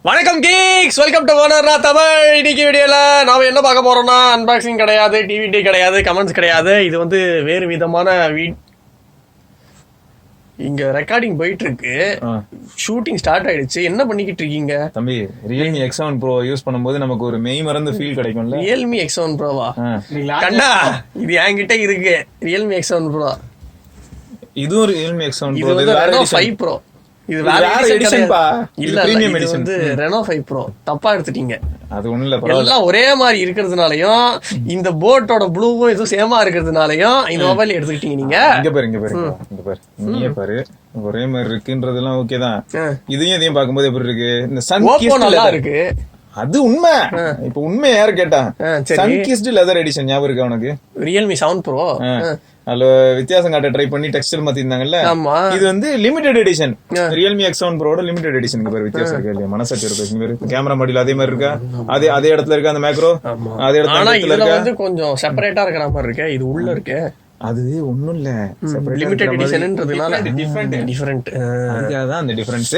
வணக்கம் Geeks, welcome to ஓனர்னா Tamil. இன்னைக்கு வீடியோல நாம என்ன பார்க்க போறோம்னா, அன்பாக்சிங் கிடையாது, டிவிடி கிடையாது, கமெண்ட்ஸ் கிடையாது. இது வந்து வேறு விதமான இங்க ரெக்கார்டிங் போயிட்டு இருக்கு. ஷூட்டிங் ஸ்டார்ட் ஆயிடுச்சு. என்ன பண்ணிக்கிட்டு இருக்கீங்க தம்பி? ரியல்மி X7 Pro யூஸ் பண்ணும்போது நமக்கு ஒரு மெய் மறந்து ஃபீல் கிடைக்கும்ல. Realme X7 Proவா? கண்ணா, இது என்கிட்ட இருக்கு. Realme X7 Pro. இதுவும் ரியல்மி X7 Pro. இது Reno 5 Pro. இது வேற எடிஷன் பா. இல்ல பிரீமியம் இது எடிஷன். வந்து Reno 5 Pro. தப்பா எடுத்துட்டீங்க. அது ஒண்ணு இல்ல, எல்லாம் ஒரே மாதிரி இருக்கிறதுனாலயும் இந்த போட்டோட ப்ளூவும் இதுவும் சேமா இருக்கிறதுனாலயும் இந்த மொபைல் எடுத்துக்கிட்டீங்க நீங்க. இங்க பாரு. நீயே பாரு, ஒரே மாதிரி இருக்குன்றதெல்லாம் ஓகே தான். இதையும் பாக்கும்போது எப்படி இருக்கு? இந்த சன் கிஸ்ட் நல்லா இருக்கு. அது உண்மை. இப்ப உண்மை யாரு கேட்டா, சன் கிஸ்ட் லெதர் எடிஷன் ஞாபகம் இருக்கா உனக்கு? Realme 7 Pro. அதுல வித்தியாசம் காட்ட ட்ரை பண்ணி டெக்ஸ்டர் மாத்திருந்தாங்கல்ல. இது வந்து லிமிடெட் எடிஷன். ரியல்மி X7 Proட லிமிடெட் எடிஷன். பேர் வித்தியாசம் இருக்கு இல்லையா? மனசாட்சி இருக்கு. கேமரா மாடியில் அதே மாதிரி இருக்கா? அதே இடத்துல இருக்கா அந்த மேக்ரோ? அதே இடத்துல இருக்கா? கொஞ்சம் செப்பரேட்டா இருக்கிற மாதிரி இருக்கு. இது உள்ள இருக்கு. அது ஒண்ணும் இல்ல, லிமிடெட் எடிஷன்ன்றதுனால டிஃபரண்ட். அதுதான் அந்த டிஃபரன்ஸ்.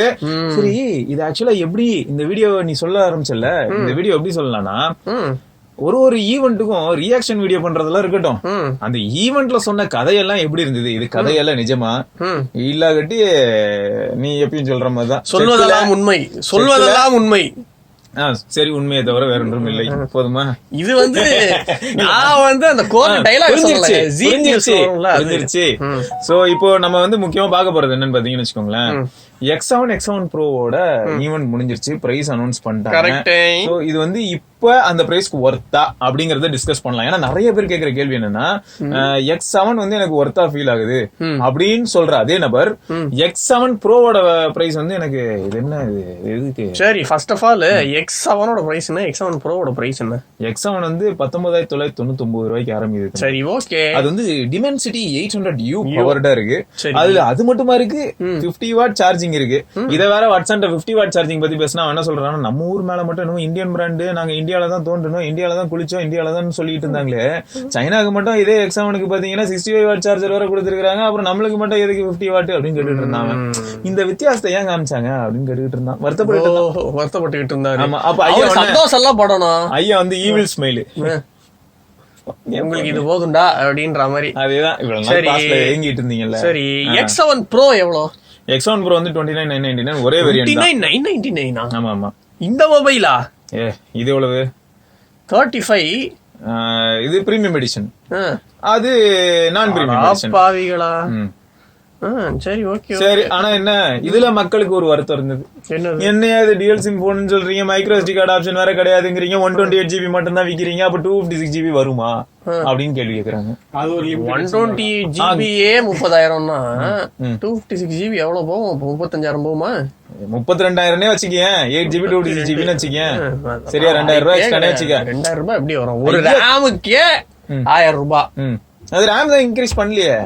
சரி, இது ஆக்சுவலா எப்படி இந்த வீடியோ நீ சொல்ல ஆரம்பிச்சல, இந்த வீடியோ எப்படி சொல்லலாம்னா, ஒரு ஈவெண்ட்டுக்கும் ரியாக்ஷன் வீடியோ பண்றதெல்லாம் இருக்கட்டும், அந்த ஈவெண்ட்ல சொன்ன கதையெல்லாம் எப்படி இருந்தது, இது கதையெல்லாம் நிஜமா இல்லாகட்டி நீ எப்பயும் சொல்ற மாதிரிதான் சொல்வதெல்லாம் உண்மை. சரி, உண்மையை தவிர வேற ஒன்றும் இல்லை. போதுமா? இது வந்து நான் வந்து அந்த கோர் டயலாக் புரிஞ்சிருச்சு. சோ இப்போ நம்ம வந்து முக்கியமா பார்க்க போறது என்னன்னு பாத்தீங்கன்னு வச்சுக்கோங்களேன், X7 Proவோட ஈவென்ட் முடிஞ்சிருச்சு, பிரைஸ் அனௌன்ஸ் பண்ணிட்டாங்க. சோ இது வந்து இப்ப அந்த பிரைஸ்க்கு ஒர்த்தா அப்படிங்கறத டிஸ்கஸ் பண்ணலாம். ஏன்னா நிறைய பேர் கேக்குற கேள்வி என்னன்னா, X7 வந்து எனக்கு ஒர்த்தா ஃபீல் ஆகுது அப்படின்னு சொல்ற அதே நபர் X7 Proவோட பிரைஸ் வந்து எனக்கு இது என்ன எதுக்கு? சரி, ஃபர்ஸ்ட் ஆஃப் ஆல் X7ஓட பிரைஸ் என்ன, X7 Proவோட பிரைஸ் என்ன? X7 வந்து 19,999 ரூபாய்க்கு ஆரம்பிக்குது. சரி, ஓகே. அது வந்து டிமென்சிட்டி 800U பவர்டா இருக்கு. அது மட்டுமா இருக்கு, 50 வாட் சார்ஜிங் இருக்கு. இத வேற வாட்ஸ்அண்ட் 50 வாட் சார்ஜிங் பத்தி பேசினா என்ன சொல்றாங்க, நம்ம ஊர் மேல மட்டும் இன்னும் இந்தியன் பிராண்ட், நாங்க இந்தியால தான் தோன்றணும், இந்தியால தான் குளிச்சோம், இந்தியால தான் சொல்லிட்டு இருந்தாங்களே. சைனாக்கு மட்டும் இதே X7க்கு பாத்தீங்கன்னா 65 வாட் சார்ஜர் வர கொடுத்துருக்காங்க. அப்புறம் நம்மளுக்கு மட்டும் எதுக்கு 50 வாட் அப்படின்னு கேட்டுட்டு இருந்தாங்க. இந்த வித்தியாசத்தை ஏன் காமிச்சாங்க அப்படின்னு கேட்டுட்டு இருந்தான். வருத்தப்பட்டுக்கிட்டு இருந்தாரு. ஆமா, அப்ப ஐயா சந்தோஷம் எல்லாம் படணும். ஐயா வந்து ஈவில் ஸ்மைல், உங்களுக்கு இது போதுண்டா அப்படின்ற மாதிரி. அதேதான் இவ்வளவு நாள் பாஸ்ல ஏங்கிட்டு இருந்தீங்கல்ல. சரி, X7 Pro எவ்வளவு? X7 Pro வந்து 29,999 ஒரே வேரியன்ட். 29,999. ஆமா ஆமா. இந்த மொபைலா? இது எவ்வளவு? 35. இது பிரீமியம் எடிஷன், அது நான் பிரீமியம் எடிஷன். பாவிகளா. சரி, ஓகே. சரி, ஆனா என்ன இதுல மக்களுக்கு ஒரு வருத்தம் இருந்தது. என்னையா இது டியூயல் சிம் போன் சொல்றீங்க, மைக்ரோ SD கார்டு ஆப்ஷன் வேற கிடையாதுங்கிறீங்க, 128GB மட்டும் தான் விக்கிறீங்க, அப்ப 256GB வருமா அப்படின்னு கேள்வி கேக்குறாங்க. அது ஒரு 128GB 30,000னா 256GB எவ்வளவு போகும்? 35,000 போகுமா? 32,000 வச்சுக்கேன். 8GB 256GB வச்சுக்கேன். சரியா, 2,000 ரூபாய் எக்ஸ்ட்ரா வச்சுக்க. 2,000 ரூபாய் எப்படி வரும்? ஒரு ரேமுக்கே 1,000 ரூபாய். அது RAM தான் இன்க்ரீஸ் பண்ணலையே.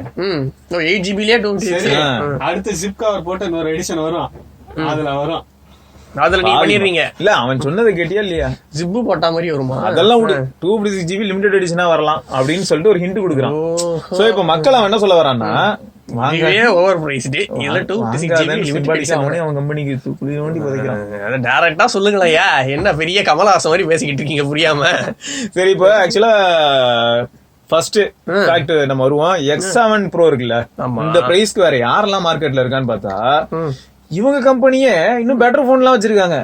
8GBலயே 256. அடுத்து ஜிப் கவர் போட்டு இன்னொரு எடிஷன் வரும், அதுல வரும். அதுல நீ பண்ணிடுவீங்க இல்ல? அவன் சொன்னதை கேட்டியா இல்லையா? ஜிப்பு போட்ட மாதிரி வருமா? அதெல்லாம் 256GB லிமிடெட் எடிஷனா வரலாம் அப்படின்னு சொல்லிட்டு ஒரு ஹிண்ட் கொடுக்குறான். சோ இப்ப மக்கள் அவன் என்ன சொல்ல வரான்னா, ஓவர் பிரைஸ்டு இதுல 256GB லிமிடெட் எடிஷன் அவன் கம்பெனிக்கு துளி புதைக்கிறான். அத டைரக்டா சொல்லுங்களேயா, என்ன பெரிய கமலஹாசன் மாதிரி பேசிக்கிட்டு இருக்கீங்க புரியாம. சரி, இப்போ ஆக்சுவலா ஃபர்ஸ்ட் ஃபேக்ட் நம்ம வருவோம். X7 Pro இருக்குல்ல, இந்த பிரைஸ்க்கு வேற யாரெல்லாம் மார்க்கெட்ல இருக்கான்னு பார்த்தா, இவங்க கம்பெனியே இன்னும் பெட்டர் போன் எல்லாம் வச்சிருக்காங்க.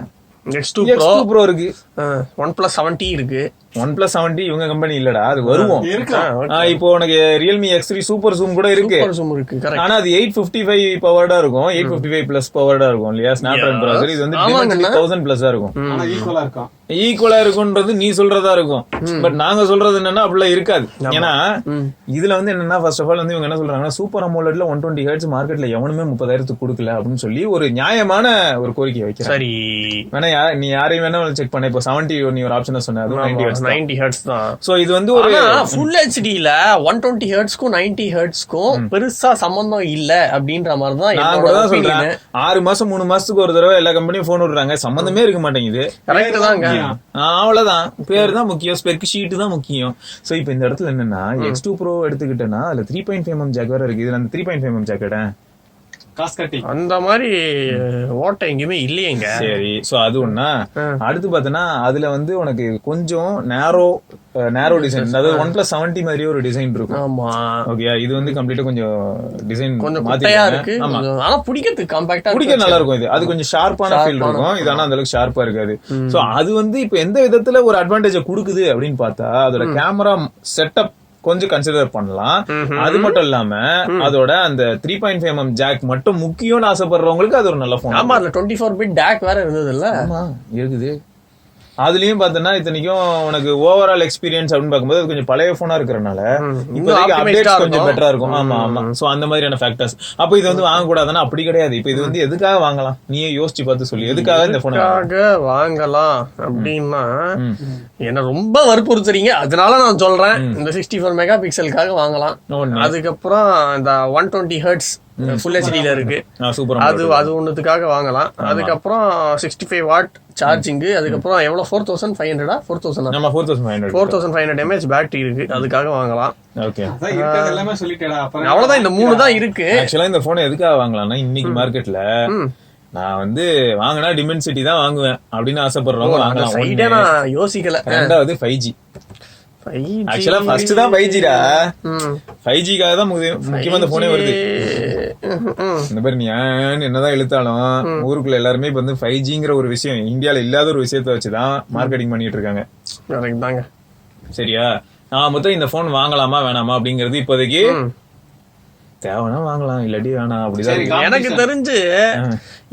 X2 Pro இருக்கு, OnePlus 70 இருக்கு. OnePlus 70 இவங்க கம்பெனி இல்லடா, அது வருவோம். இப்போ உனக்கு Realme X3 சூப்பர் ஜூம் கூட இருக்கு. ஆனா அது 855 பவர்டா இருக்கும், 855 பிளஸ் பவர்டா இருக்கும் இல்லையா? Snapdragon processor. இது வந்து 1000 பிளஸ் இருக்கும். ஈக்குவலா இருக்கும்ன்றது நீ சொல்றதா இருக்கும். பட் நாங்க சொல்றது என்னன்னா அப்படிலாம் இருக்காது. ஏன்னா இதுல வந்து என்னன்னா, ஃபர்ஸ்ட் ஆஃப் ஆல் வந்து இவங்க என்ன சொல்றாங்கன்னா, சூப்பர் அமோலட்ல 120 Hz மார்க்கெட்ல எவனுமே 30,000 கொடுக்கல அப்படின்னு சொல்லி ஒரு நியாயமான ஒரு கோரிக்கை வைக்கிறேன். சரி, வேணா நீ யாரையும் வேணா செக் பண்ண. இப்போ 70 நீ ஒரு ஆப்ஷன் சொன்ன, அது 90 Hz தான். சோ இது வந்து ஒரு ஃபுல் ஹெச்டில 120 Hzக்கும் 90 Hzக்கும் பெருசா சம்பந்தம் இல்ல அப்படின்ற மாதிரி தான் நான் கூட சொல்றேன். 6 மாசம் 3 மாசத்துக்கு ஒரு தடவை எல்லா கம்பெனியும் போன் விடுறாங்க, சம்பந்தமே இருக்க மாட்டேங்குது. கரெக்ட் தாங்க, அவ்வளவுதான். பேர் தான் முக்கியம், ஸ்பெக் ஷீட் தான் முக்கியம். சோ இப்போ இந்த இடத்துல என்னன்னா, X2 Pro எடுத்துக்கிட்டேன்னா அதுல 3.5mm ஜாக் வேற இருக்கு. இதுல அந்த 3.5mm ஜாக் காசு கட்டி அந்த மாதிரி ஓட்டை எங்கேயுமே இல்லையேங்க. சரி, சோ அது ஒண்ணா. அடுத்து பாத்தீங்கன்னா அதுல வந்து உனக்கு கொஞ்சம் நேரோ டிசைன், அதாவது OnePlus 70 மாதிரியே ஒரு டிசைன் இருக்கும். ஆமா, ஓகே. இது வந்து கம்ப்ளீட்டா கொஞ்சம் டிசைன் கொஞ்சம் குட்டையா இருக்கு. ஆனா பிடிக்கிறதுக்கு காம்பாக்டா பிடிக்க நல்லா இருக்கும். இது அது கொஞ்சம் ஷார்ப்பான ஃபீல் இருக்கும். இது ஆனா அந்த அளவுக்கு ஷார்ப்பா இருக்காது. சோ அது வந்து இப்ப எந்த விதத்துல ஒரு அட்வான்டேஜ் கொடுக்குது அப்படின்னு பார்த்தா அதோட கேமரா செட்டப் கொஞ்சம் கன்சிடர் பண்ணலாம். அது மட்டும் இல்லாம அதோட அந்த 3.5mm ஜாக் மட்டும் முக்கியம்னு ஆசைப்படுறவங்களுக்கு அது ஒரு நல்ல போன். ஆமா, அதுல 24 பிட் ஜாக் வேற இருந்தது இல்ல. ஆமா இருக்குது. அதுலயும் பாத்தீங்கன்னா இத்தனைக்கும் உனக்கு ஓவரால் எக்ஸ்பீரியன்ஸ் அப்படின்னு பார்க்கும்போது அது கொஞ்சம் பழைய போனா இருக்கிறனால இப்போதைக்கு அப்டேட்ஸ் கொஞ்சம் பெட்டரா இருக்கும். ஆமா ஆமா. சோ அந்த மாதிரியான ஃபேக்டர்ஸ். அப்ப இது வந்து வாங்க கூடாதுன்னா அப்படி கிடையாது. இப்ப இது வந்து எதுக்காக வாங்கலாம் நீயே யோசிச்சு பார்த்து சொல்லி. எதுக்காக இந்த போன் வாங்கலாம் அப்படின்னா என்ன ரொம்ப வற்புறுத்துறீங்க, அதனால நான் சொல்றேன் இந்த 64 மெகா பிக்சலுக்காக வாங்கலாம். அதுக்கப்புறம் இந்த 120 ஹெர்ட்ஸ் ஃபுல் ஹெச்டில இருக்கு, அது ஒண்ணுத்துக்காக வாங்கலாம். அதுக்கப்புறம் 65 வாட் சார்ஜிங். அதுக்கப்புறம் எவ்வளவு 4500 4500 mAh பேட்டரி இருக்கு, அதுக்காக வாங்கலாம். ஓகே, எல்லாமே சொல்லிட்டேடா. அவ்வளவுதான், இந்த 3 தான் இருக்கு. ஆக்சுவலா இந்த போன் எதுக்காக வாங்கலாம்னா இன்னைக்கு மார்க்கெட்ல நான் வந்து வாங்கினா டிமென்சிட்டி தான் வாங்குவேன் அப்படின்னு ஆசைப்படுறவங்க வாங்கலாம். நான் யோசிக்கல. ரெண்டாவது 5G. ஆக்சுவலா ஃபர்ஸ்ட் தான் 5Gடா. 5Gக்காக தான் முக்கியமா இந்த போனே வருது. இந்த மாதிரி நீ என்னதான் இழுத்தாலும் ஊருக்குள்ள எல்லாருமே இப்ப வந்து 5Gங்கிற ஒரு விஷயம் இந்தியால இல்லாத ஒரு விஷயத்த வச்சுதான் மார்க்கெட்டிங் பண்ணிட்டு இருக்காங்க. சரியா, நான் மொத்தம் இந்த போன் வாங்கலாமா வேணாமா அப்படிங்கறது இப்போதைக்கு தேவைன்னா வாங்கலாம், இல்லாட்டி வேணாம் அப்படிதான் எனக்கு தெரிஞ்சு.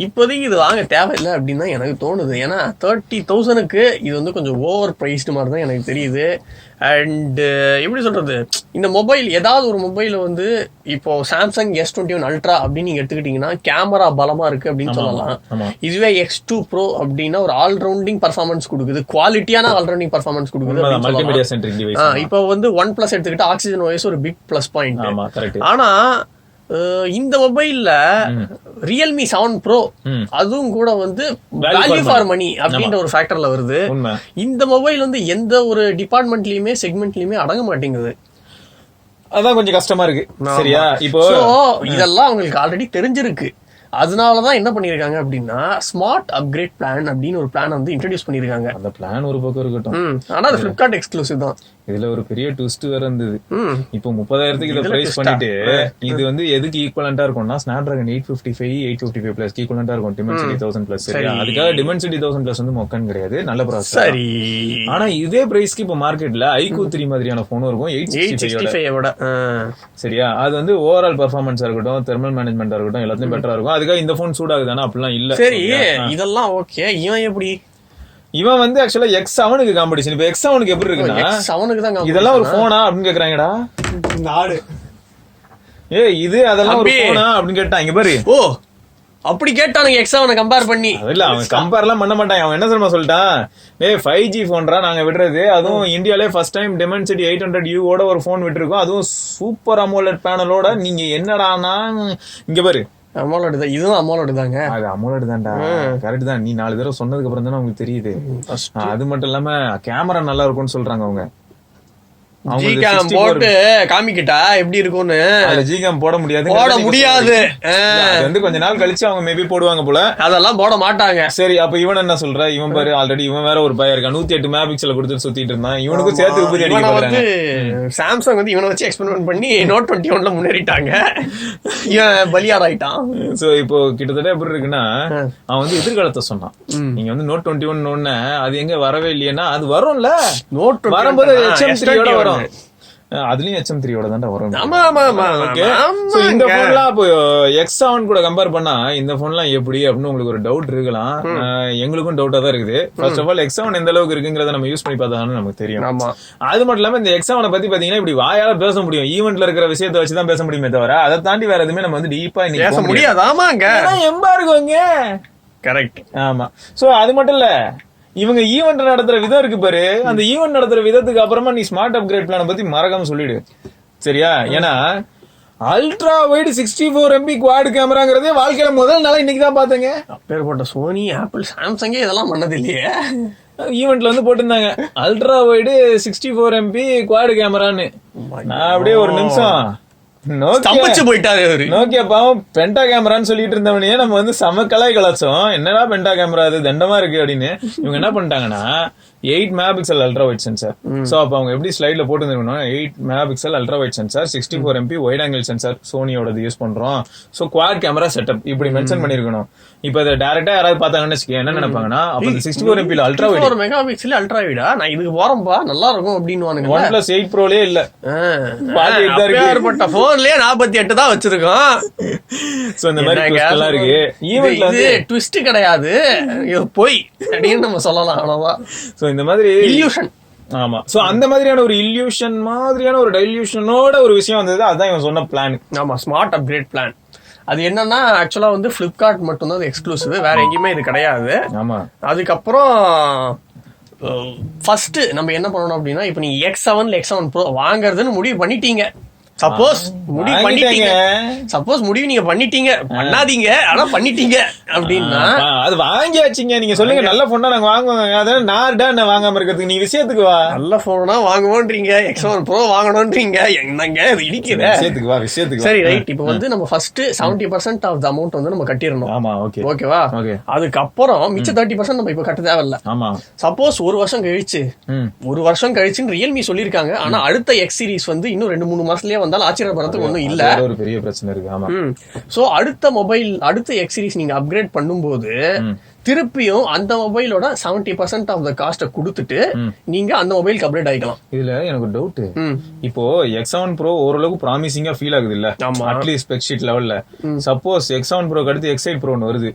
இப்போதைக்கு இது வாங்க தேவையில்லை அப்படின்னு தான் எனக்கு தோணுது. ஏன்னா 30,000க்கு இது வந்து கொஞ்சம் ஓவர் பிரைஸ்டு மாதிரி தான் எனக்கு தெரியுது. அண்ட் எப்படி சொல்றது, இந்த மொபைல் ஏதாவது ஒரு மொபைல் வந்து இப்போ சாம்சங் S21 அல்ட்ரா அப்படின்னு நீங்க எடுத்துக்கிட்டீங்கன்னா கேமரா பலமா இருக்கு அப்படின்னு சொல்லலாம். இதுவே X2 Pro அப்படின்னா ஒரு ஆல்ரவுண்டிங் பர்ஃபார்மன்ஸ் கொடுக்குது, குவாலிட்டியான ஆல்ரவுண்டிங் பர்ஃபார்மன்ஸ் கொடுக்குது. இப்போ வந்து OnePlus எடுத்துக்கிட்டா ஆக்சிஜன் OS ஒரு பிக் பிளஸ் பாயிண்ட். ஆனா இந்த மொபைல்ல realme 7 Pro அதுவும் கூட வந்து வேல்யூ ஃபார் மணி அப்படின்ற ஒரு ஃபேக்டர்ல வருது. இந்த மொபைல் வந்து எந்த ஒரு டிபார்ட்மெண்ட்லயுமே செக்மெண்ட்லயுமே அடங்க மாட்டேங்குது. அதான் கொஞ்சம் கஷ்டமா இருக்கு. சரியா, இப்போ இதெல்லாம் அவங்களுக்கு ஆல்ரெடி தெரிஞ்சிருக்கு. அதனாலதான் என்ன பண்ணிருக்காங்க அப்படின்னா ஸ்மார்ட் அப்கிரேட் பிளான் அப்படின்னு ஒரு பிளான் வந்து இன்ட்ரோடியூஸ் பண்ணிருக்காங்க. அந்த பிளான் ஒரு பக்கம் இருக்கட்டும், ஆனா அது Flipkart எக்ஸ்க்ளூசிவ் தான். இதுல ஒரு பெரிய ட்விஸ்ட் வேற இருந்தது. இப்போ 30,000க்கு இதை பிரைஸ் பண்ணிட்டு இது வந்து எதுக்கு ஈக்குவலண்டா இருக்கும்னா ஸ்னாப்டிராகன் 855 பிளஸ் ஈக்குவலண்டா இருக்கும் Dimensity 1000 பிளஸ். அதுக்காக Dimensity 1000 பிளஸ் வந்து மொக்கன் கிடையாது, நல்ல ப்ராசஸ். சரி, ஆனா இதே பிரைஸ்க்கு இப்போ மார்க்கெட்ல iQOO 3 மாதிரியான போனும் இருக்கும் 865. சரியா, அது வந்து ஓவரால் பெர்ஃபார்மன்ஸா இருக்கட்டும், தெர்மல் மேனேஜ்மெண்டா இருக்கட்டும், எல்லாத்தையும் பெட்டரா இருக்கும். அதுக்காக இந்த போன் சூட் ஆகுதானா அப்படிலாம் இல்ல. சரி, இதெல்லாம் ஓகே. இவன் எப்படி, இவன் வந்து ஆக்சுவலா X7க்கு காம்படிஷன். இப்ப X7க்கு எப்படி இருக்குன்னா இதெல்லாம் ஒரு போனா அப்படின்னு கேக்குறாங்கடா நாடு. இது அதெல்லாம் ஒரு போனா அப்படின்னு கேட்டான். இங்க பாரு, ஓ அப்படி கேட்டானுங்க X7 கம்பேர் பண்ணி. இல்ல, அவன் கம்பேர் எல்லாம் பண்ண மாட்டான். அவன் என்ன சொல்லுமா சொல்லிட்டான், 5G போன்றா நாங்க விடுறது, அதுவும் இந்தியாலே ஃபர்ஸ்ட் டைம் Dimensity 800U ஓட ஒரு போன் விட்டுருக்கோம், அதுவும் சூப்பர் அமோலட் பேனலோட. நீங்க என்னடானா இங்க பாரு, அமோலட் தான், இதுவும் அமோலட் தாங்க. அது அமோலட் தான்டா, கரெக்ட் தான். நீ 4 தடவை சொன்னதுக்கு அப்புறம் தானே உங்களுக்கு தெரியுது. அது மட்டும் இல்லாம கேமரா நல்லா இருக்கும்னு சொல்றாங்க அவங்க. ஜிகாம் போட்டு காமிக்கிட்டா எப்படி இருக்கும்னு. அதுல ஜிகாம் போட முடியாது, வந்து கொஞ்ச நாள் கழிச்சு அவங்க மேபி போடுவாங்க போல. அதெல்லாம் போட மாட்டாங்க. சரி, அப்ப இவன் என்ன சொல்ற, இவன் பாரு ஆல்ரெடி இவன் வேற ஒரு பையன் இருக்கான் 108 மெகா பிக்சல் கொடுத்து சுத்திட்டு இருந்தான். இவனுக்கும் சேர்த்து உபரி அடிக்கிறாங்க. சாம்சங் வந்து இவனை வச்சு எக்ஸ்பெரிமெண்ட் பண்ணி Note 21ல முன்னேறிட்டாங்க. இவன் பலியாராயிட்டான். சோ இப்போ கிட்டத்தட்ட எப்படி இருக்குன்னா அவன் வந்து எதிர்காலத்தை சொன்னான். நீங்க வந்து Note 21 அது எங்க வரவே இல்லையா, அது வரும்ல, நோட் வரும்போது HM3 வரும். அதுலயும் HM3 தான் வரும். இந்த போன்லாம் இப்போ X7 கூட கம்பேர் பண்ணா இந்த போன்லாம் எப்படி அப்படின்னு உங்களுக்கு ஒரு டவுட் இருக்கலாம். எங்களுக்கும் டவுட்டா தான் இருக்குது. ஃபர்ஸ்ட் ஆஃப் ஆல் X7 எந்த அளவுக்கு இருக்குங்கிறத நம்ம யூஸ் பண்ணி பார்த்தா நமக்கு தெரியும். அது மட்டும் இல்லாம இந்த X7 பத்தி பாத்தீங்கன்னா இப்படி வாயால பேச முடியும், ஈவென்ட்ல இருக்கிற விஷயத்தை வச்சுதான் பேச முடியுமே தவிர அதை தாண்டி வேற எதுவுமே நம்ம வந்து டீப்பா பேச முடியாது. ஆமாங்க, எம்பா இருக்குங்க. கரெக்ட். ஆமா. சோ அது மட்டும் இல்ல, இவங்க ஈவெண்ட் நடத்துற விதம் இருக்கு பாரு, அந்த ஈவெண்ட் நடத்துற விதத்துக்கு அப்புறமா நீ ஸ்மார்ட் அப்கிரேட் பிளான பத்தி மறக்காம சொல்லிடு. சரியா, ஏன்னா அல்ட்ரா வைடு 64 MP குவாட் கேமராங்கிறதே வாழ்க்கையில முதல் நாளா இன்னைக்கு தான் பாத்தீங்க. அப்பேற்பட்ட சோனி, ஆப்பிள், சாம்சங்கே இதெல்லாம் பண்ணது இல்லையே. ஈவெண்ட்ல வந்து போட்டிருந்தாங்க அல்ட்ரா வைடு 64 MP குவாட் கேமரான்னு. நான் அப்படியே ஒரு நிமிஷம் தப்பிச்சு போயிட்டாரு அவரு. நோக்கியா பாவம் பென்டா கேமரான்னு சொல்லிட்டு இருந்தவனே நம்ம வந்து செம கலாய் கலாச்சோம். என்னடா பென்டா கேமரா அது தண்டமா இருக்கு அப்படின்னு. இவங்க என்ன பண்ணிட்டாங்கன்னா 8 megapixel ultra wide sensor. So அப்ப அவங்க எப்படி ஸ்லைட்ல போட்டுருந்தோம் 8 megapixel ultra wide sensor 64 MP wide angle sensor சோனியோடது யூஸ் பண்றோம். சோ குவாட் கேமரா செட்டப் இப்படி மென்ஷன் பண்ணிருக்கணும். இப்ப இதை டைரக்டா யாராவது பார்த்தாங்கன்னு என்ன நினைப்பாங்கன்னா அப்ப இந்த 64 MP ultra wide 64 megapixel ultra வைடா நான் இதுக்கு போறேன்பா நல்லா இருக்கும் அப்படின்னு OnePlus 8 Proலயே இல்ல ஏற்பட்ட போன்லயே 48 தான் வச்சிருக்கோம். சோ இந்த மாதிரி எல்லாம் இருக்கு. இது ட்விஸ்ட் கிடையாது போய் அப்படின்னு நம்ம சொல்லலாம் அவ்வளவுதான். சோ இந்த மாதிரி இல்யூஷன். ஆமா சோ அந்த மாதிரியான ஒரு இல்யூஷன் மாதிரியான ஒரு டைல்யூஷனோட ஒரு விஷயம் வந்தது. அதான் இவன் சொன்ன பிளான். ஆமா ஸ்மார்ட் அப்கிரேட் பிளான். அது என்னன்னா ஆக்சுவலா வந்து பிளிப்கார்ட் மட்டும் தான் எக்ஸ்க்ளூசிவ், வேற எங்கேயுமே இது கிடையாது. ஆமா அதுக்கப்புறம் ஃபர்ஸ்ட் நம்ம என்ன பண்ணணும் அப்படின்னா இப்ப நீங்க X7 X7 Pro வாங்குறதுன்னு முடிவு பண்ணிட்டீங்க. சப்போஸ் முடிவு நீங்க பண்ணிட்டீங்க பண்ணாதீங்க ஆனா பண்ணிட்டீங்க அப்படின்னா அது வாங்கியாச்சுங்க. நீங்க சொல்லுங்க நல்ல போனா நாங்க வாங்குவாங்க. அதான் நான் வாங்காம இருக்கிறதுக்கு நீ விஷயத்துக்கு வா. நல்ல போனா வாங்குவோன்றீங்க, X7 Pro வாங்கணும்ன்றீங்க, என்னங்க இடிக்குது. விஷயத்துக்கு வா விஷயத்துக்கு. சரி ரைட். இப்போ வந்து நம்ம ஃபர்ஸ்ட் 70% ஆஃப் த அமௌண்ட் வந்து நம்ம கட்டிடணும். ஆமா ஓகே ஓகேவா. அதுக்கப்புறம் மிச்ச 30% நம்ம இப்ப கட்ட தேவையில்ல. ஆமா சப்போஸ் ஒரு வருஷம் கழிச்சுன்னு ரியல்மி சொல்லிருக்காங்க. ஆனா அடுத்த எக்ஸ் சீரிஸ் வந்து இன்னும் 2-3 மாசத்துலயே வந்தாலும் ஆச்சரியப்படுறதுக்கு ஒண்ணும் இல்ல. ஒரு பெரிய பிரச்சனை இருக்கு. ஆமா சோ அடுத்த எக்ஸ் சீரிஸ் நீங்க அப்கிரேட் பண்ணும்போது திருப்பியும் அந்த மொபைலோட 70% ஆஃப் த காஸ்ட கொடுத்துட்டு நீங்க அந்த மொபைலுக்கு அப்கிரேட் ஆயிக்கலாம். இதுல எனக்கு டவுட். இப்போ X7 Pro ஓரளவுக்கு ப்ராமிசிங்கா ஃபீல் ஆகுது இல்ல, அட்லீஸ்ட் ஸ்பெக் ஷீட் லெவல்ல. சப்போஸ் X7 Pro அடுத்து X8 Pro வருது,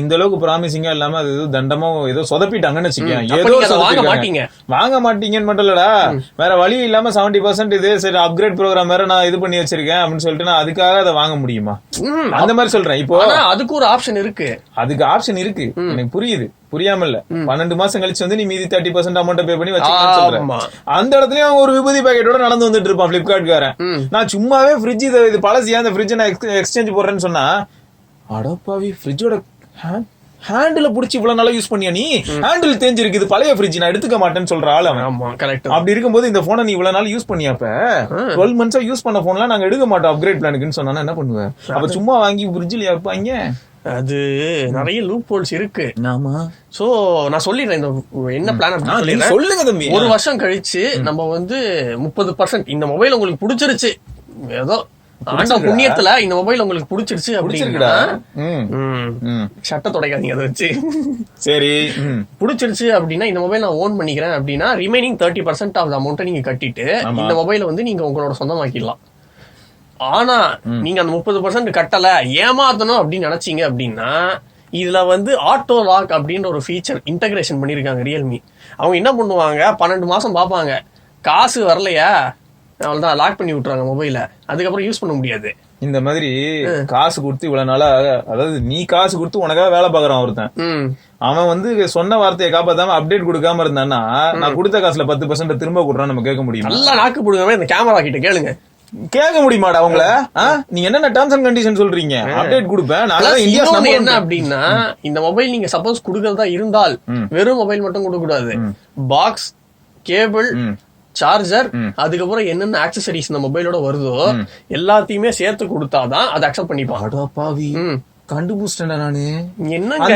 இந்த அளவுக்கு ப்ராமிசிங்கா இல்லாம அது தண்டமா ஏதோ சொதப்பிட்டாங்கன்னு வச்சுக்கேன். ஏதோ வாங்க மாட்டீங்கன்னு மட்டும் இல்லடா, வேற வழி இல்லாம 70% இது சரி அப்கிரேட் ப்ரோக்ராம் வேற நான் இது பண்ணி வச்சிருக்கேன் அப்படின்னு சொல்லிட்டு நான் அதுக்காக அதை வாங்க முடியுமா? அந்த மாதிரி சொல்றேன். இப்போ அதுக்கு ஒரு ஆப்ஷன் இருக்கு. எனக்கு புரியுது, புரியாம இல்ல. 12 மாசம் கழிச்சு வந்து நீ மீதி 30% அமௌண்ட் பே பண்ணி வச்சுக்கலாம்னு சொல்றேன். அந்த இடத்துலயும் அவன் ஒரு விபூதி பாக்கெட்டோட நடந்து வந்துட்டு இருப்பான் பிளிப்கார்ட்காரன். நான் சும்மாவே ஃப்ரிட்ஜ் இது பழசியா அந்த ஃப்ரிட்ஜ் நான் எக்ஸ்சேஞ்ச் போடுறேன்னு சொன்னா, அடப்பாவி ஃப்ரிட்ஜோட ஹேண்டில் புடிச்சு இவ்வளவு நாளா யூஸ் பண்ணியா, நீ ஹேண்டில் தேஞ்சிருக்கு, இது பழைய ஃப்ரிட்ஜ் நான் எடுத்துக்க மாட்டேன்னு சொல்ற ஆள் அவன். அப்படி இருக்கும்போது இந்த போனை நீ இவ்வளவு நாள் யூஸ் பண்ணியாப்ப 12 months யூஸ் பண்ண போன்லாம் நாங்க எடுக்க மாட்டோம் அப்கிரேட் பிளானுக்குன்னு சொன்னா என்ன பண்ணுவேன்? அப்ப சும்மா வாங்கி ஃப்ரிட்ஜ்ல வைப்பாங்க. அது நிறைய லூப் ஹோல்ஸ் இருக்கு. ஆமா. சோ நான் சொல்லிடுறேன் இந்த என்ன பிளான் அப்படின்னு சொல்லுங்க தம்பி. ஒரு வருஷம் கழிச்சு நம்ம வந்து 30% இந்த மொபைல் உங்களுக்கு பிடிச்சிருச்சு, ஏதோ புண்ணியத்துல இந்த மொபைல் உங்களுக்கு பிடிச்சிருச்சு அப்படின்னா சட்டை தொடைக்காதீங்க அதை வச்சு. சரி பிடிச்சிருச்சு அப்படின்னா இந்த மொபைல் நான் ஓன் பண்ணிக்கிறேன் அப்படின்னா ரிமைனிங் 30% ஆஃப் த அமௌண்ட்டை நீங்க கட்டிட்டு இந்த மொபைலை வந்து நீங்க உங்களோட சொந்தமாக்கிடலாம். ஆனா நீங்க அந்த 30% கட்டல ஏமாத்தணும் அப்படின்னு நினைச்சீங்க அப்படின்னா இதுல வந்து ஆட்டோ லாக் அப்படின்ற ஒரு ஃபீச்சர் இன்டகிரேஷன் பண்ணிருக்காங்க ரியல்மி. அவங்க என்ன பண்ணுவாங்க, 12 மாசம் பாப்பாங்க, காசு வரலையா அவள்தான் லாக் பண்ணி விட்டுறாங்க மொபைல, அதுக்கப்புறம் யூஸ் பண்ண முடியாது. இந்த மாதிரி காசு கொடுத்து இவ்வளவு நாளா, அதாவது நீ காசு கொடுத்து உனக்காக வேலை பாக்குறான் ஒருத்தன், அவன் வந்து சொன்ன வார்த்தையை காப்பாத்தாம அப்டேட் கொடுக்காம இருந்தான்னா நான் கொடுத்த காசுல 10% திரும்ப கொடுறான்னு நம்ம கேட்க முடியும். நல்லா லாக்கு கொடுக்காம இந்த கேமரா கிட்ட கேளுங்க, கேட்க முடியுமாடா அவங்கள? நீங்க என்ன டர்ம்ஸ் அண்ட் கண்டிஷன் சொல்றீங்க? அப்டேட் கொடுப்பேன். என்ன அப்படின்னா இந்த மொபைல் நீங்க சப்போஸ் கொடுக்கறதா இருந்தால் வெறும் மொபைல் மட்டும் கொடுக்க கூடாது, பாக்ஸ், கேபிள், சார்ஜர், அதுக்கப்புறம் என்னென்ன ஆக்சசரிஸ் இந்த மொபைலோட வருதோ எல்லாத்தையுமே சேர்த்து கொடுத்தாதான் அதை அக்செப்ட் பண்ணிப்பான். கண்டுபிடிச்சிட்டேன் நானு. என்னங்க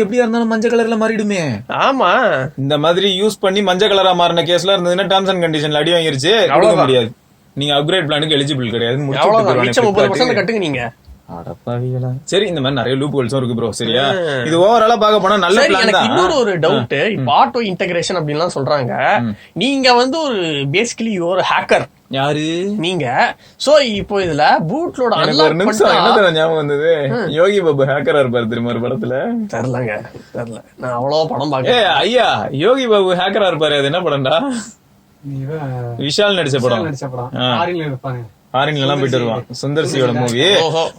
எப்படியா இருந்தாலும் மஞ்சள் கலர்ல மாறிடுமே. ஆமா, இந்த மாதிரி யூஸ் பண்ணி மஞ்சள் கலரா மாறின கேஸ்ல இருந்ததுன்னா டர்ம்ஸ் அண்ட் கண்டிஷன்ல அடி வாங்கிருச்சு, கொடுக்க முடியாது. நீங்க அப்கிரேட் பிளானுக்கு எலிஜிபிள் கிடையாது. 30% கட்டுங்க நீங்க. சரி, இந்த மாதிரி நிறைய லூப் ஹோல்ஸும் இருக்கு ப்ரோ. சரியா, இது ஓவராலா பார்க்க போனா நல்ல பிளான் தான். இன்னொரு ஒரு டவுட், இப்ப ஆட்டோ இன்டகிரேஷன் அப்படின்லாம் சொல்றாங்க. நீங்க வந்து ஒரு பேசிக்கலி ஒரு ஹேக்கர். யாரு நீங்க? சோ இப்போ இதுல பூட்லோட அன்லாக் பண்ணா என்ன ஞாபகம் வந்தது, யோகி பாபு ஹேக்கரா இருப்பாரு தெரியுமா ஒரு படத்துல? தெரியல நான் அவ்வளவு படம் பாக்க. ஐயா யோகி பாபு ஹேக்கரா இருப்பாரு, அது என்ன படம்டா? விஷால் நடிச்ச படம். ஆரின்ல எல்லாம் போயிட்டு வருவான், சுந்தர் சியோட மூவி.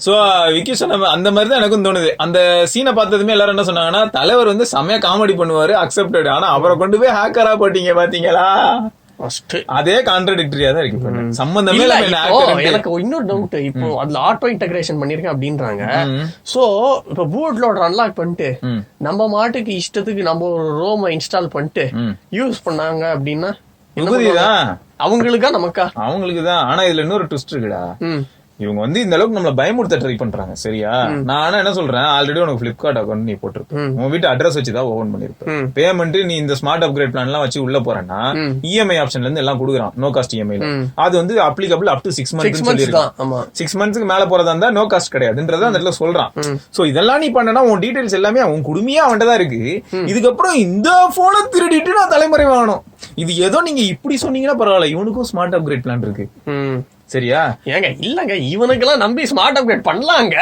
சோ விக்கி சொன்ன அந்த மாதிரி தான் எனக்கும் தோணுது. அந்த சீனை பார்த்ததுமே எல்லாரும் என்ன சொன்னாங்கன்னா, தலைவர் வந்து செமையா காமெடி பண்ணுவாரு, அக்செப்டட். ஆனா அவரை கொண்டு போய் ஹேக்கரா போட்டீங்க பாத்தீங்களா? அதே கான்ட்ரடிக்டரியா தான் இருக்கு, சம்பந்தமே இல்ல. எனக்கு இன்னொரு டவுட், இப்போ அதுல ஆட்டோ இன்டகிரேஷன் பண்ணிருக்கேன் அப்படின்றாங்க. சோ இப்ப பூட் லோடர் அன்லாக் பண்ணிட்டு நம்ம மாட்டுக்கு இஷ்டத்துக்கு நம்ம ஒரு ரோம் இன்ஸ்டால் பண்ணிட்டு யூஸ் பண்ணாங்க அப்படின்னா அவங்களுக்கா நமக்கா? அவங்களுக்குதான். ஆனா இதுல இன்னொரு ட்விஸ்ட் இருக்குடா. இவங்க வந்து இந்த அளவுக்கு நம்மள பயமுறுத்த ட்ரை பண்றாங்க. சரியா? நான் என்ன சொல்றேன், ஆல்ரெடி உனக்கு பிளிப்கார்ட் அக்கௌண்ட் நீ போட்டிருப்ப, உன் வீட்டு அட்ரஸ் வச்சுதான் ஓபன் பண்ணிருப்ப. பேமெண்ட் நீ இந்த ஸ்மார்ட் அப்கிரேட் பிளான் எல்லாம் வச்சு உள்ள போறேன்னா இஎம்ஐ ஆப்ஷன்ல இருந்து எல்லாம் கொடுக்குறான். நோ காஸ்ட் இஎம்ஐல அது வந்து அப்ளிகபிள் அப் டு 6 months சொல்லிருக்கான். 6 monthsக்கு மேல போறதா இருந்தா நோ காஸ்ட் கிடையாதுன்றத அந்த இடத்துல சொல்றான். சோ இதெல்லாம் நீ பண்ணனா உன் டீடைல்ஸ் எல்லாமே உன் குடுமையா அவன்கிட்ட தான் இருக்கு. இதுக்கப்புறம் இந்த போனை திருடிட்டு நான் தலைமுறை வாங்கணும். இது ஏதோ நீங்க இப்படி சொன்னீங்கன்னா பரவாயில்ல, இவனுக்கும் ஸ்மார்ட் அப்கிரேட் பிளான் இருக்கு. சரியா? ஏங்க இல்லங்க, இவனுக்கெல்லாம் நம்பி ஸ்மார்ட் அப்கிரேட் பண்ணலாங்க.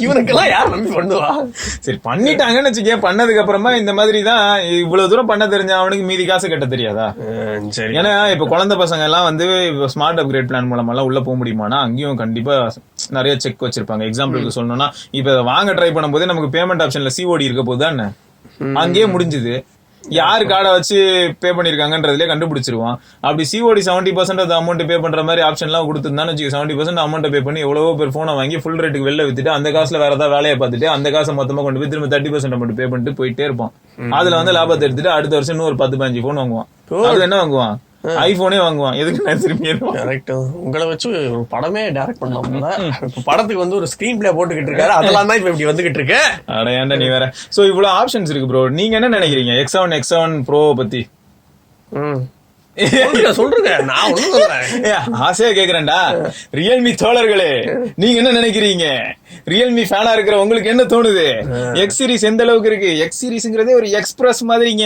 இவனுக்கெல்லாம் யார் நம்பி பண்ணுவா? சரி பண்ணிட்டாங்கன்னு வச்சுக்க. பண்ணதுக்கு அப்புறமா இந்த மாதிரி தான் இவ்வளவு தூரம் பண்ண தெரிஞ்ச அவனுக்கு மீதி காசு கட்ட தெரியாதா? சரி. ஏன்னா இப்ப குழந்தை பசங்க எல்லாம் வந்து ஸ்மார்ட் அப்கிரேட் பிளான் மூலமா எல்லாம் உள்ள போக முடியுமானா அங்கேயும் கண்டிப்பா நிறைய செக் வச்சிருப்பாங்க. எக்ஸாம்பிளுக்கு சொல்லணும்னா இப்ப வாங்க ட்ரை பண்ணும் போதே நமக்கு பேமெண்ட் ஆப்ஷன்ல சிஓடி இருக்க போதுதான் அங்கேயே முடிஞ்சுது. யாரு கார்டை வச்சு பே பண்ணிருக்காங்கன்றதுல கண்டுபிடிச்சிருவான். அப்படி சிஓடி 70% அமௌண்ட் பே பண்ற மாதிரி ஆப்ஷன் எல்லாம் கொடுத்துருந்தான்னு 70% அமௌண்ட் பே பண்ணி எவ்வளவோ பேர் போனை வாங்கி ஃபுல் ரேட்டுக்கு வெளில வித்துட்டு அந்த காசுல வேற ஏதாவது வேலையை பார்த்துட்டு அந்த காசை மொத்தமா கொண்டு போய் திரும்ப 30% அமௌண்ட் பே பண்ணிட்டு போயிட்டே இருப்பான். அதுல வந்து லாபத்தை எடுத்துட்டு அடுத்த வருஷம் இன்னும் ஒரு 10-15 போன் வாங்குவான். அது என்ன வாங்குவான்? ஐபோனே வாங்குவான். எதுக்கு நான் திரும்பி கரெக்ட். உங்களை வச்சு ஒரு படமே டைரக்ட் பண்ணலாம். இப்ப படத்துக்கு வந்து ஒரு ஸ்கிரீன் பிளே போட்டுக்கிட்டு இருக்காரு. அதெல்லாம் தான் இப்ப இப்படி வந்துகிட்டு இருக்கு. அட ஏன்டா நீ வேற. சோ இவ்வளவு ஆப்ஷன்ஸ் இருக்கு ப்ரோ. நீங்க என்ன நினைக்கிறீங்க X7 Pro பத்தி? சொல்றேங்க, நான் ஒண்ணு சொல்றேன். ஆசையா கேக்குறேன்டா. ரியல்மி தோழர்களே நீங்க என்ன நினைக்கிறீங்க? ரியல்மி ஃபேனா இருக்கிற உங்களுக்கு என்ன தோணுது? எக்ஸ் சீரிஸ் எந்த அளவுக்கு இருக்கு? எக்ஸ் சீரிஸ்ங்கிறதே ஒரு எக்ஸ்பிரஸ் மாதிரிங்க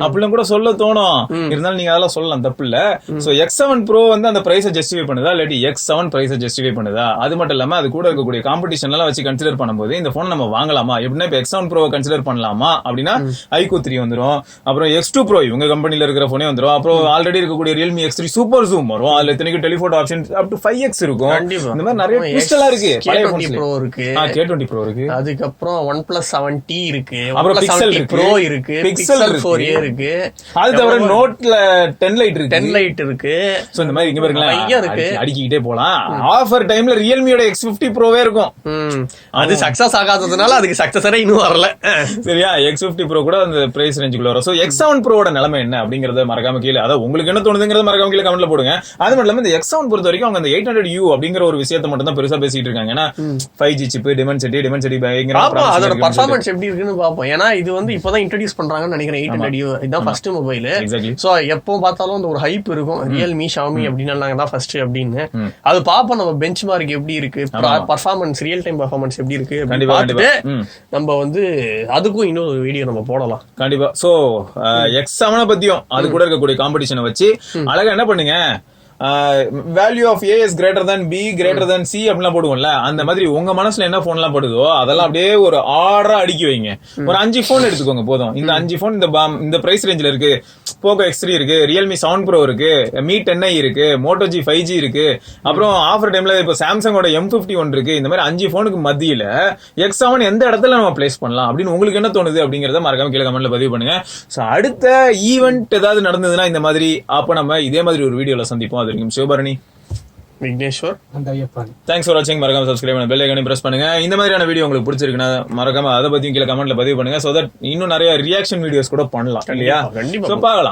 அப்படிலாம் கூட சொல்ல தோணும். இருந்தாலும் நீங்க அதெல்லாம் சொல்லலாம், தப்பு இல்ல. சோ X7 Pro வந்து அந்த பிரைஸை ஜஸ்டிஃபை பண்ணுதா இல்லாட்டி X7 பிரைஸை ஜஸ்டிஃபை பண்ணுதா? அது மட்டும் இல்லாம அது கூட இருக்கக்கூடிய காம்படிஷன் எல்லாம் வச்சு கன்சிடர் பண்ணும்போது இந்த போன் நம்ம வாங்கலாமா? எப்படின்னா இப்ப X7 Pro கன்சிடர் பண்ணலாமா அப்படின்னா iQOO 3 வந்துரும். அப்புறம் X2 Pro இவங்க கம்பெனில இருக்கிற போனே வந்துரும். அப்புறம் ஆல்ரெடி இருக்கக்கூடிய Realme X3 சூப்பர் ஜூம் வரும். அதுல இத்தனைக்கு telephoto option up to 5x இருக்கும். இந்த மாதிரி நிறைய ட்விஸ்டலா இருக்கு. K20 Pro இருக்கு. K20 Pro இருக்கு. அதுக்கப்புறம் OnePlus 7T இருக்கு. அப்புறம் Pixel Pro இருக்கு. Pixel 4a இருக்கு. அது தவிர நோட்ல 10 லைட் இருக்கு. 10 லைட் இருக்கு. சோ இந்த மாதிரி இங்க பாருங்களேன் அடிக்கிட்டே போலாம். ஆஃபர் டைம்ல Realmeயோட X50 Proவே இருக்கும். அது சக்சஸ் ஆகாததுனால அதுக்கு சக்சஸரே இன்னும் வரல. சரியா? X50 Pro கூட அந்த பிரைஸ் ரேஞ்சுக்குள்ள வரும். சோ X7 Proவோட நிலைமை என்ன அப்படிங்கறத மறக்காம கீழே, அதாவது உங்களுக்கு என்ன தோணுதுங்கறத மறக்காம கீழ கமெண்ட்ல போடுங்க. அது மட்டும் இல்லாம இந்த X7 பொறுத்த வரைக்கும் அவங்க அந்த 800U அப்படிங்கிற ஒரு விஷயத்தை மட்டும் தான் பெருசா பேசிட்டு இருக்காங்க. ஏன்னா 5G சிப், டிமென்சிட்டி பயங்கர அதோட பெர்ஃபார்மன்ஸ் எப்படி இருக்குன்னு பாப்போம். ஏன்னா இது வந்து இப்பதான் இன்ட்ரோடியூஸ் பண்றாங்கன்னு நினைக்கிறேன். 800U இதுதான் ஃபர்ஸ்ட் மொபைல். சோ எப்போ பார்த்தாலும் அந்த ஒரு ஹைப் இருக்கும். ரியல்மி, ஷாமி அப்படின்னு நாங்க தான் ஃபர்ஸ்ட் அப்படின்னு. அது பாப்போம் நம்ம பெஞ்ச் மார்க் எப்படி இருக்கு, பெர்ஃபார்மன்ஸ், ரியல் டைம் பெர்ஃபார்மன்ஸ் எப்படி இருக்கு பார்த்துட்டு நம்ம வந்து அதுக்கும் இன்னொரு வீடியோ நம்ம போடலாம் கண்டிப்பா. சோ X7 பத்தியும் அது கூட இருக்கக்கூடிய காம்படிஷனை வச்சு அழகா என்ன பண்ணுங்க, value of A is greater than B greater than C அப்படிலாம் போடுவோம்ல, அந்த மாதிரி உங்க மனசுல என்ன போன் எல்லாம் படுதோ அதெல்லாம் அப்படியே ஒரு ஆர்டரா அடுக்கி வைங்க. ஒரு 5 போன் எடுத்துக்கோங்க போதும். இந்த 5 போன் இந்த பிரைஸ் ரேஞ்சில இருக்கு. Poco X3 இருக்கு, Realme 7 Pro இருக்கு, Mi 10i இருக்கு, Moto G 5G இருக்கு, அப்புறம் ஆஃபர் டைம்ல இப்ப சாம்சங்கோட M51 இருக்கு. இந்த மாதிரி 5 போனுக்கு மத்தியில X7 எந்த இடத்துல நம்ம பிளேஸ் பண்ணலாம் அப்படின்னு உங்களுக்கு என்ன தோணுது அப்படிங்கறத மறக்காம கீழே கமெண்ட்ல பதிவு பண்ணுங்க. சோ அடுத்த ஈவென்ட் ஏதாவது நடந்ததுன்னா இந்த மாதிரி அப்ப நம்ம இதே மாதிரி ஒரு வீடியோல சந்திப்போம். அது வரைக்கும் சிவபரணி, விக்னேஸ்வர், தேங்க்ஸ் ஃபார் வாட்சிங். மறக்காம சப்ஸ்கிரைப் பண்ணி பெல் ஐகானை பிரஸ் பண்ணுங்க. இந்த மாதிரியான வீடியோ உங்களுக்கு பிடிச்சிருக்குன்னா மறக்காம அதை பத்தியும் கீழே கமெண்ட்ல பதிவு பண்ணுங்க. சோ தட் இன்னும் நிறைய ரியாக்ஷன் வீடியோஸ் கூட பண்ணலாம் இல்லையா? சோ பார்க்கலாம்.